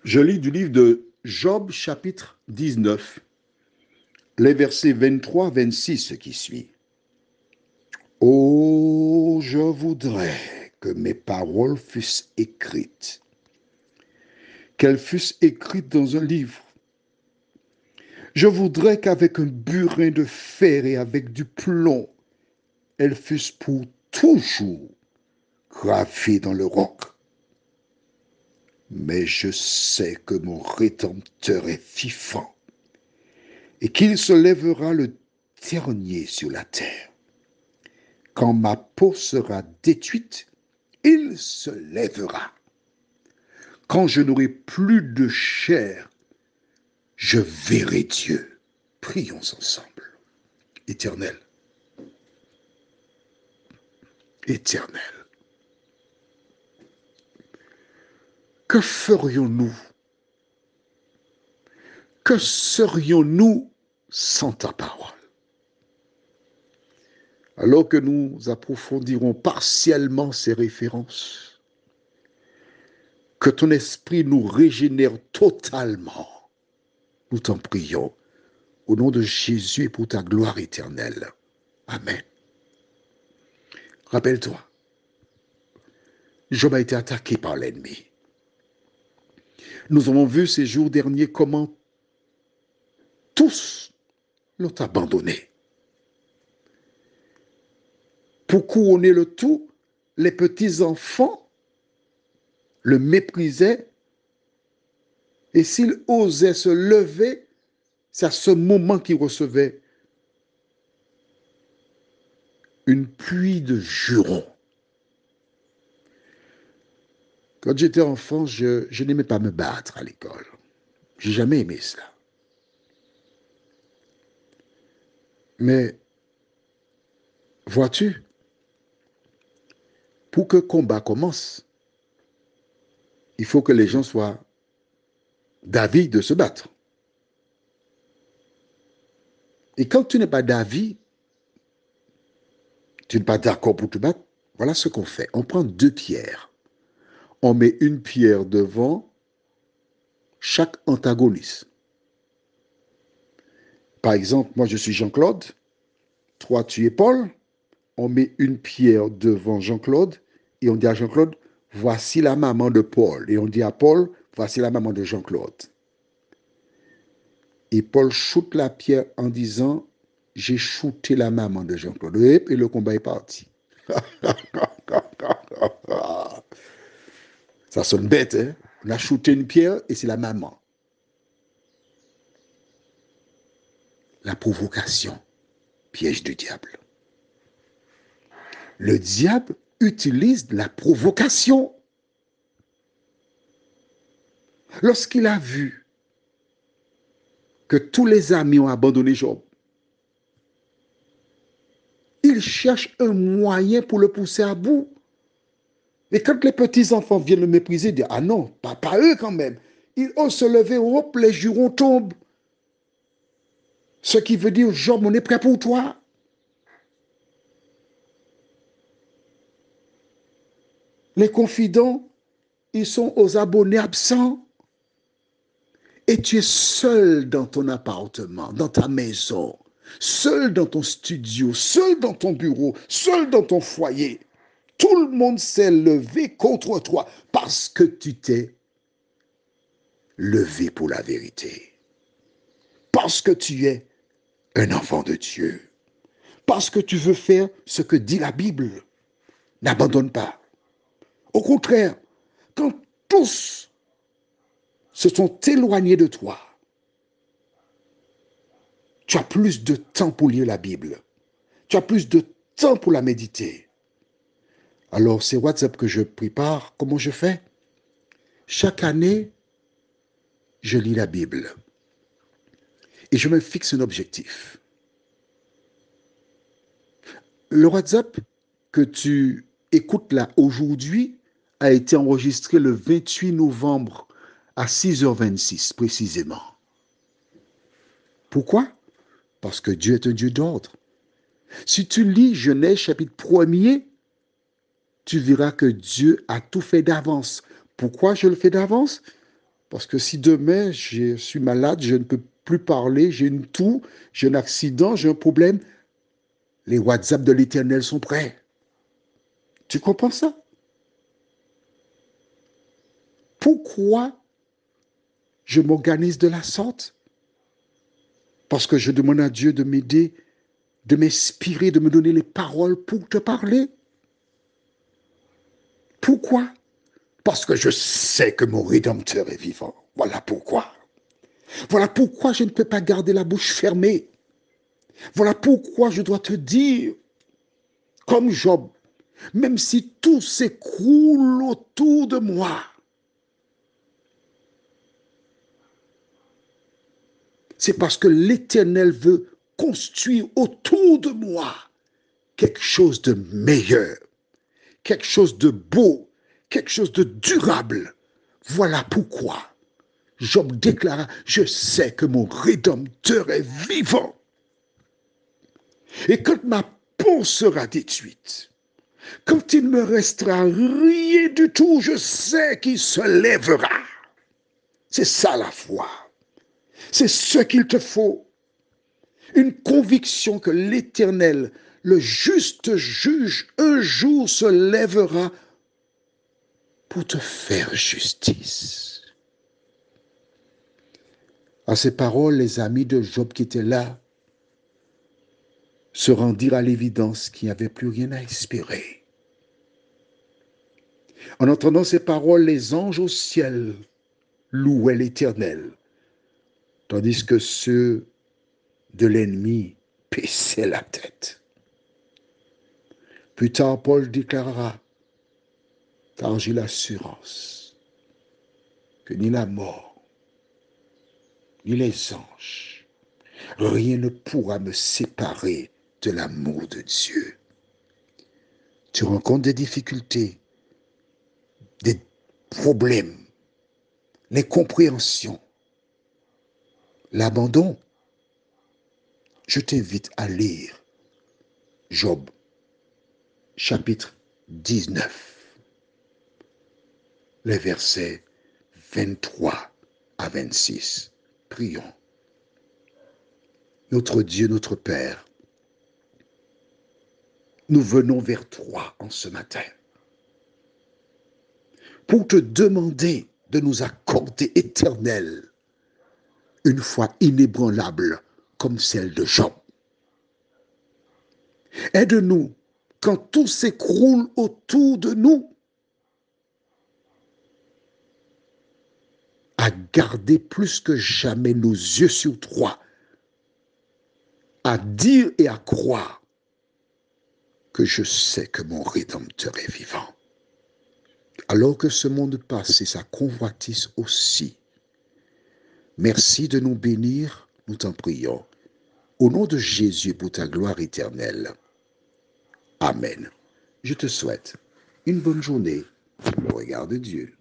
Je lis du livre de Job chapitre 19, les versets 23-26 qui suivent. Oh, je voudrais que mes paroles fussent écrites, qu'elles fussent écrites dans un livre. Je voudrais qu'avec un burin de fer et avec du plomb, elles fussent pour toujours gravées dans le roc. Mais je sais que mon Rédempteur est vivant et qu'il se lèvera le dernier sur la terre. Quand ma peau sera détruite, il se lèvera. Quand je n'aurai plus de chair, je verrai Dieu. Prions ensemble. Éternel, éternel, que ferions-nous? Que serions-nous sans ta parole? Alors que nous approfondirons partiellement ces références, que ton esprit nous régénère totalement. Nous t'en prions au nom de Jésus et pour ta gloire éternelle. Amen. Rappelle-toi, Job a été attaqué par l'ennemi. Nous avons vu ces jours derniers comment tous l'ont abandonné. Pour couronner le tout, les petits-enfants le méprisaient et s'il osait se lever, c'est à ce moment qu'il recevait une pluie de jurons. Quand j'étais enfant, je n'aimais pas me battre à l'école. J'ai jamais aimé cela. Mais vois-tu, pour que le combat commence, il faut que les gens soient d'avis de se battre. Et quand tu n'es pas d'avis, tu n'es pas d'accord pour te battre, voilà ce qu'on fait. On prend deux pierres. On met une pierre devant chaque antagoniste. Par exemple, moi je suis Jean-Claude, toi tu es Paul. On met une pierre devant Jean-Claude et on dit à Jean-Claude, voici la maman de Paul. Et on dit à Paul, voici la maman de Jean-Claude. Et Paul shoot la pierre en disant, j'ai shooté la maman de Jean-Claude. Et le combat est parti. Ça sonne bête, hein? On a shooté une pierre et c'est la maman. La provocation, piège du diable. Le diable utilise la provocation. Lorsqu'il a vu que tous les amis ont abandonné Job, il cherche un moyen pour le pousser à bout. Et quand les petits-enfants viennent le mépriser, ils disent, ah non, pas eux quand même. Ils osent se lever, hop, les jurons tombent. Ce qui veut dire, Job, on est prêt pour toi. Les confidents, ils sont aux abonnés absents. Et tu es seul dans ton appartement, dans ta maison, seul dans ton studio, seul dans ton bureau, seul dans ton foyer. Tout le monde s'est levé contre toi parce que tu t'es levé pour la vérité. Parce que tu es un enfant de Dieu. Parce que tu veux faire ce que dit la Bible. N'abandonne pas. Au contraire, quand tous se sont éloignés de toi, tu as plus de temps pour lire la Bible. Tu as plus de temps pour la méditer. Alors, c'est WhatsApp que je prépare. Comment je fais? Chaque année, je lis la Bible. Et je me fixe un objectif. Le WhatsApp que tu écoutes là aujourd'hui a été enregistré le 28 novembre à 6h26 précisément. Pourquoi? Parce que Dieu est un Dieu d'ordre. Si tu lis Genèse chapitre 1er, tu verras que Dieu a tout fait d'avance. Pourquoi je le fais d'avance? Parce que si demain je suis malade, je ne peux plus parler, j'ai une toux, j'ai un accident, j'ai un problème, les WhatsApp de l'Éternel sont prêts. Tu comprends ça? Pourquoi je m'organise de la sorte? Parce que je demande à Dieu de m'aider, de m'inspirer, de me donner les paroles pour te parler. Pourquoi? Parce que je sais que mon Rédempteur est vivant. Voilà pourquoi. Voilà pourquoi je ne peux pas garder la bouche fermée. Voilà pourquoi je dois te dire, comme Job, même si tout s'écroule autour de moi, c'est parce que l'Éternel veut construire autour de moi quelque chose de meilleur, quelque chose de beau, quelque chose de durable. Voilà pourquoi Job déclara, je sais que mon Rédempteur est vivant. Et quand ma peau sera détruite, quand il ne me restera rien du tout, je sais qu'il se lèvera. C'est ça la foi. C'est ce qu'il te faut. Une conviction que l'Éternel, le juste juge, un jour se lèvera pour te faire justice. À ces paroles, les amis de Job qui étaient là se rendirent à l'évidence qu'il n'y avait plus rien à espérer. En entendant ces paroles, les anges au ciel louaient l'Éternel, tandis que ceux de l'ennemi baissaient la tête. Plus tard, Paul déclarera, car j'ai l'assurance que ni la mort, ni les anges, rien ne pourra me séparer de l'amour de Dieu. Tu rencontres des difficultés, des problèmes, l'incompréhension, l'abandon. Je t'invite à lire Job, chapitre 19, les versets 23 à 26. Prions. Notre Dieu, notre Père, nous venons vers toi en ce matin pour te demander de nous accorder, Éternel, une foi inébranlable comme celle de Job. Aide-nous quand tout s'écroule autour de nous à garder plus que jamais nos yeux sur toi, à dire et à croire que je sais que mon Rédempteur est vivant. Alors que ce monde passe et sa convoitise aussi, merci de nous bénir, nous t'en prions. Au nom de Jésus pour ta gloire éternelle. Amen. Je te souhaite une bonne journée au regard de Dieu.